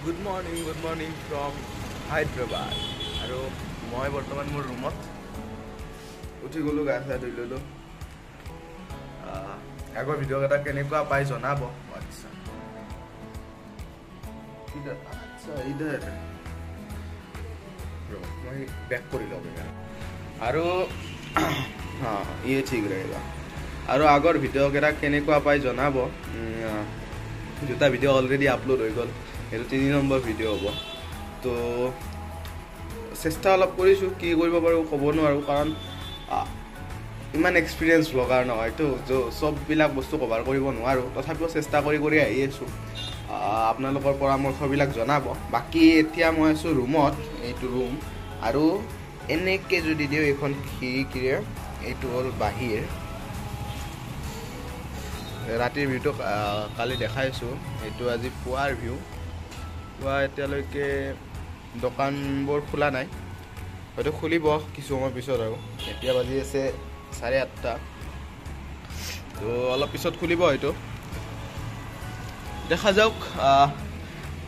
Good morning from Hyderabad. আৰু মই বৰ্তমান মোৰ ৰুমত উঠি গ'লো, গা চা ধুই ল'লো। আগৰ ভিডিঅ' এটা কেনেকুৱা পাই জনাব। আচ্ছা ইধৰ মই বেক কৰি লওঁ আৰু ইয়ে ঠিক रहेगा। আৰু আগৰ ভিডিঅ' কেইটা কেনেকুৱা পাই জনাব। দুটা ভিডিঅ' অলৰেডি আপলোড হৈ গ'ল, এইটো 3 নম্বৰ ভিডিঅ' হ'ব। তো চেষ্টা অলপ কৰিছোঁ, কি কৰিব পাৰোঁ ক'ব নোৱাৰোঁ, কাৰণ ইমান এক্সপিৰিয়েঞ্চ ব্লগাৰ নহয়তো, চববিলাক বস্তু কভাৰ কৰিব নোৱাৰোঁ। তথাপিও চেষ্টা কৰি আহি আছোঁ। আপোনালোকৰ পৰামৰ্শবিলাক জনাব। বাকী এতিয়া মই আছোঁ ৰুমত, এইটো ৰুম। আৰু এনেকৈ যদি দিওঁ এইখন খিৰিকীৰে, এইটো হ'ল বাহিৰ। ৰাতিৰ ভিউটো কালি দেখাইছোঁ, এইটো আজি পুৱাৰ ভিউ। পুৱা এতিয়ালৈকে দোকানবোৰ খোলা নাই, হয়তো খুলিব কিছু সময় পিছত। আৰু এতিয়া বাজি আছে 8:30, তো অলপ পিছত খুলিব হয়তো। দেখা যাওক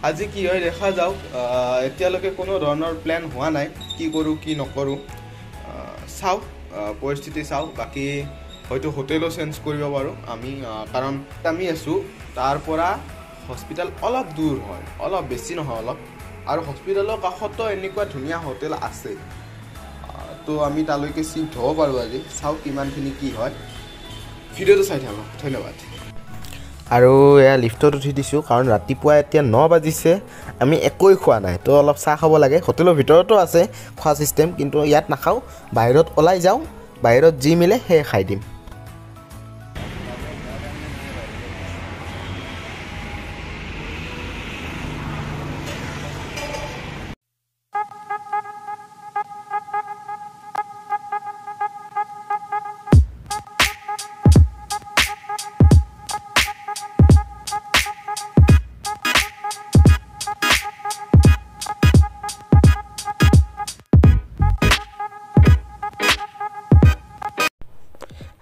আজি কি হয়, দেখা যাওক। এতিয়ালৈকে কোনো ধৰণৰ প্লেন হোৱা নাই, কি কৰোঁ কি নকৰোঁ চাওঁ, পৰিস্থিতি চাওঁ। বাকী হয়তো হোটেলো চেঞ্জ কৰিব পাৰোঁ আমি, কাৰণ আমি আছোঁ তাৰ পৰা হস্পিটেল অলপ দূৰ হয়, অলপ বেছি নহয় অলপ। আৰু হস্পিটেলৰ কাষতো এনেকুৱা ধুনীয়া হোটেল আছে, তো আমি তালৈকে চিফ্ট হ'ব পাৰোঁ আজি। চাওঁ কিমানখিনি কি হয়, ভিডিঅ'টো চাই থাকক। ধন্যবাদ। আৰু এয়া লিফ্টত উঠি দিছোঁ, কাৰণ ৰাতিপুৱা এতিয়া 9 বাজিছে, আমি একোৱেই খোৱা নাই। তো অলপ চাহ খাব লাগে। হোটেলৰ ভিতৰতো আছে খোৱা ছিষ্টেম, কিন্তু ইয়াত নাখাওঁ, বাহিৰত ওলাই যাওঁ, বাহিৰত যি মিলে সেয়ে খাই দিম।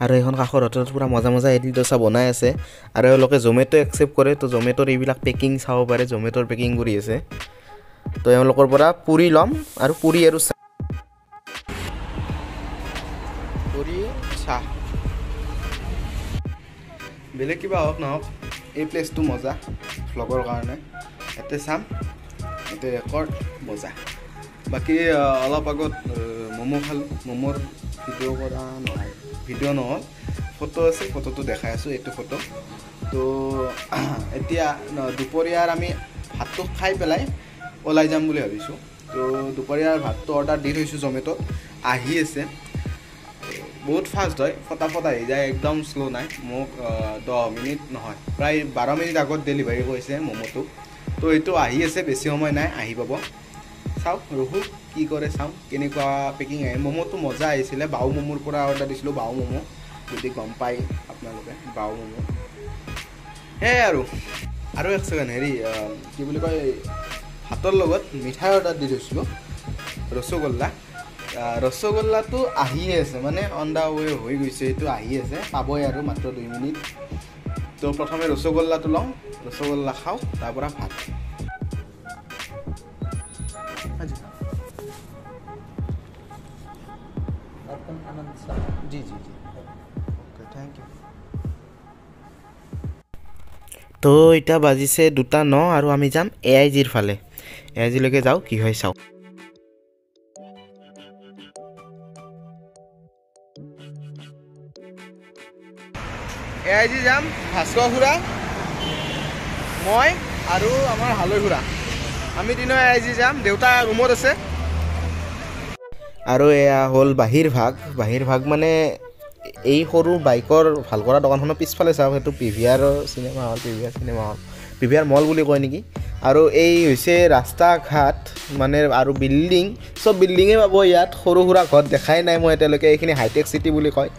আৰু এইখন কাষৰ হোটেলত পূৰা মজা ইডলি ডোচা বনাই আছে। আৰু এওঁলোকে জমেট' একচেপ্ট কৰে, তো জমেট'ৰ এইবিলাক পেকিং চাব পাৰে, জমেট'ৰ পেকিং কৰি আছে। তো এওঁলোকৰ পৰা পুৰি ল'ম, আৰু পুৰি আৰু পুৰি চাহ, বেলেগ কিবা হওক নহওক, এই প্লেচটো মজা ভ্লগৰ কাৰণে। ইয়াতে চাম, ইয়াতে ৰেকৰ্ড মজা। বাকী অলপ আগত ম'ম' খালোঁ, ম'ম'ৰ ভিডিঅ' কৰা নহয়, ভিডিঅ' নহ'ল, ফটো আছে, ফটোটো দেখাই আছোঁ, এইটো ফটো। তো এতিয়া দুপৰীয়াৰ আমি ভাতটো খাই পেলাই ওলাই যাম বুলি ভাবিছোঁ। তো দুপৰীয়াৰ ভাতটো অৰ্ডাৰ দি থৈছোঁ জমেট'ত, আহি আছে। বহুত ফাষ্ট হয়, ফটাফট আহি যায়, একদম শ্ল' নাই। মোক 10 মিনিট নহয়, প্ৰায় 12 মিনিট আগত ডেলিভাৰী কৰিছে ম'ম'টো। তো এইটো আহি আছে, বেছি সময় নাই, আহি পাব। চাওক ৰখো কি কৰে, চাওঁ কেনেকুৱা পেকিং আহে। ম'ম'টো মজা আহিছিলে, বাও ম'ম'ৰ পৰা অৰ্ডাৰ দিছিলোঁ, বাও ম'ম', যদি গম পায় আপোনালোকে, বাও ম'ম'। সেয়াই আৰু এক ছেকেণ্ড, হেৰি কি বুলি কয়, ভাতৰ লগত মিঠাই অৰ্ডাৰ দি থৈছিলোঁ, ৰসগোল্লা। ৰসগোল্লাটো আহিয়ে আছে, মানে অন দা ৱে হৈ গৈছে, এইটো আহি আছে, পাবই আৰু মাত্ৰ 2 মিনিট। তো প্ৰথমে ৰসগোল্লাটো লওঁ, ৰসগোল্লা খাওঁ, তাৰপৰা ভাত। জি অ'কে, থেংক ইউ। তো এতিয়া বাজিছে 2:09, আৰু আমি যাম AIGৰ ফালে। AIGলৈকে যাওঁ, কি হয় চাওঁ। AIG যাম, ভাস্কৰ খুৰা, মই আৰু আমাৰ হালৈ খুৰা, আমি তিনিও AIG যাম। দেউতা ৰুমত আছে। আৰু এয়া হ'ল বাহিৰ ভাগ মানে এই সৰু বাইকৰ ভাল কৰা দোকানখনৰ পিছফালে চাওক, সেইটো PVR চিনেমা হল, PVR মল বুলি কয় নেকি। আৰু এই হৈছে ৰাস্তা ঘাট, মানে আৰু বিল্ডিং, চব বিল্ডিঙে পাব ইয়াত, সৰু সুৰা ঘৰ দেখাই নাই মই এতিয়ালৈকে। এইখিনি হাইটেক চিটি বুলি কয়।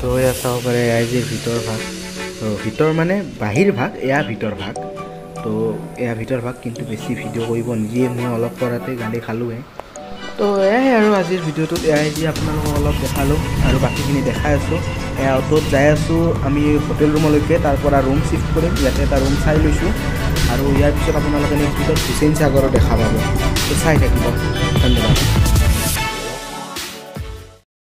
তো এয়া চাব পাৰে AIGৰ ভিতৰ ভাগ, ভিতৰ মানে বাহিৰ ভাগ, এয়া ভিতৰ ভাগ। তো এয়া ভিতৰ ভাগ কিন্তু বেছি ভিডিঅ' কৰিব নিদিয়ে মই অলপ কৰাতে গালি খালোঁহে তো এয়াই আৰু আজিৰ ভিডিঅ'টোত এয়াই যি আপোনালোকক অলপ দেখালোঁ আৰু বাকীখিনি দেখাই আছোঁ এয়া অটোত যাই আছোঁ আমি হোটেল ৰুমলৈকে তাৰ পৰা ৰুম শ্বিফ্ট কৰিম ইয়াতে এটা ৰুম চাই লৈছোঁ আৰু ইয়াৰ পিছত আপোনালোকে নেক্সট ভিডিঅ'ত হুছেইন সাগৰো দেখা পাব তো চাই থাকিব ধন্যবাদ